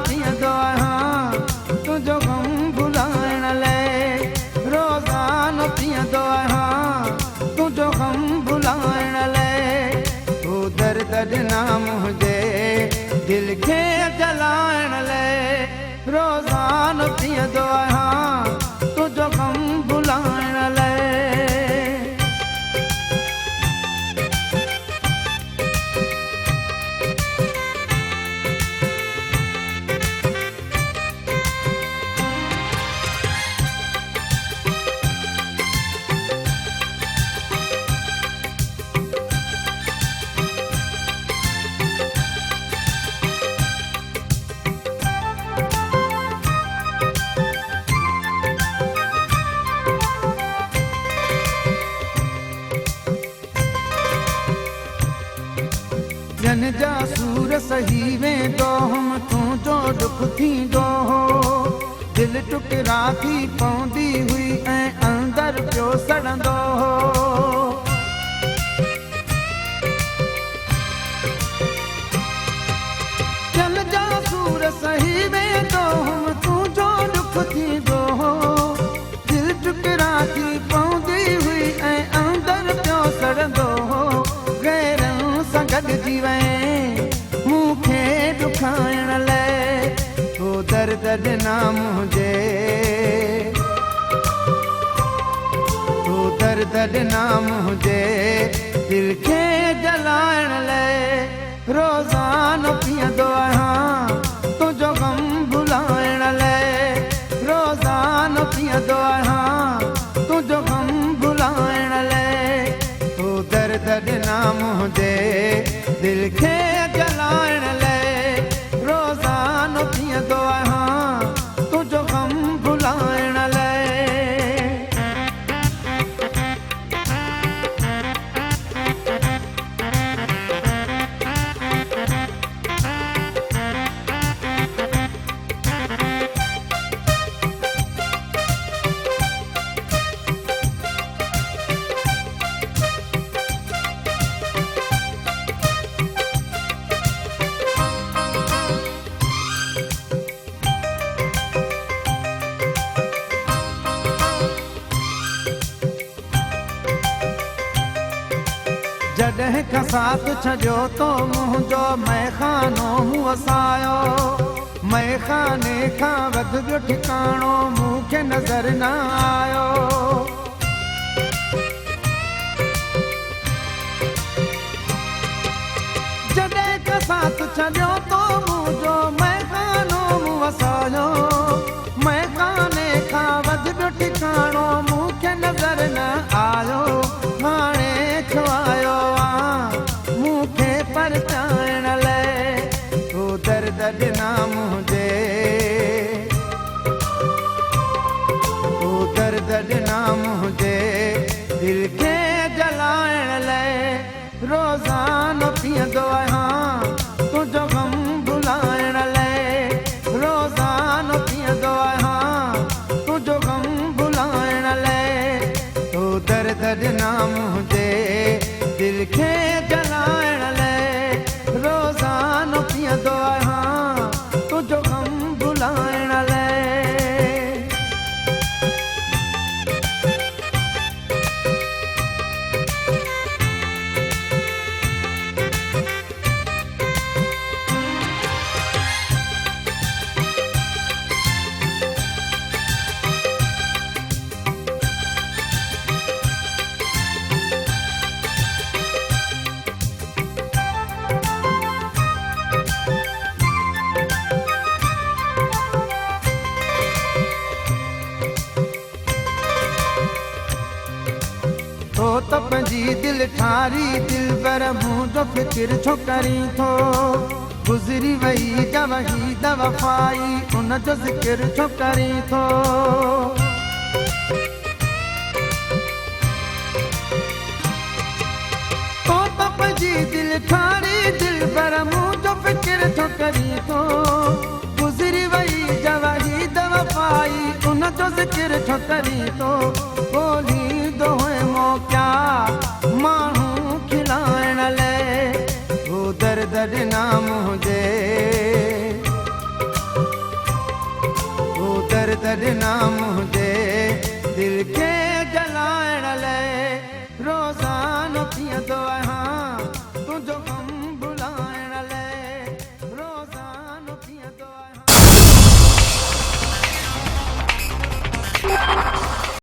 पीअंदो आहियां तुंहिंजो गम भुलाइण लाइ, रोज़ानो पीअंदो आहियां तुंहिंजो गम भुलाइण लाइ। तूं दर्द ॾिना मुंहिंजे दिलि खे जलाइण लाइ, रोज़ानो पीअंदो आहियां तुंहिंजो गम भुलाइण लाइ। जन जा सूर सही वेंदो हुम तुंहिंजो दुख थींदो हो, दिलि टुकरा थी पवंदी हुई ऐं अंदरि पियो सड़ंदो हो। जन जा सूर सही वेंदो हुम तुंहिंजो दुख थींदो हो, दिलि टुकरा थी पवंदी हुई ऐं अंदरि पियो सड़ंदो हो। गॾिजी वएं मूंखे ॾुखाइण लाइ, तो दर्द ॾिना मुंहिंजे, तो दर्द ॾिना मुंहिंजे दिलि खे जलाइण लाइ। रोज़ानो पीअंदो आहियां तुंहिंजो गम भुलाइण लाइ, रोज़ानो पीअंदो आहियां तुंहिंजो गम भुलाइण लाइ। तो दर्द ॾिना मुंहिंजे दिलि खे जलाइण लाइ, रोज़ानो पीअंदो आहियां तुंहिंजो गम भुलाइण लाइ। जॾहिं खां साथ छॾियो तो मुंहिंजो मैखानो मूं वसायो, मैखाने खां वध ॿियो ठिकाणो मूंखे नज़र न आयो। जॾहिं खां साथ छॾियो तो मुंहिंजो मैखानो मूं वसायो, मैखाने खां वध ॿियो ठिकाणो मूंखे नज़र न आयो। हाणे छो आयो मूंखे परचाइण लाइ, तो दर्द ॾिना मुंहिंजे, तो दर्द ॾिना मुंहिंजे दिलि खे जलाइण लाइ। रोज़ानो पीअंदो आहियां तुंहिंजो गम भुलाइण लाइ, रोज़ानो पीअंदो आहियां तुंहिंजो गम भुलाइण लाइ। तो दर्द ॾिना मुंहिंजे दिलि खे जलाइण लाइ, रोज़ानो पीअंदो आहियां तुंहिंजो गम भुलाइण लाइ। तो त पंहिंजी दिलि ठारी दिलबर मुंहिंजो फिकिर छो करी थो, गुज़री वई जवही दवफ़ाई उनजो ज़िक्र छो करी थो। तो त पंहिंजी दिलि ठारी दिलबर मुंहिंजो फिकिर छो करी थो, गुज़री वई जवही दवफ़ाई उनजो ज़िक्र छो करी थो। ॻोल्हींदो हुयमि क्या माण्हू खिलाइण लाइ, वो दर्द ॾिना मुंहिंजे, नाम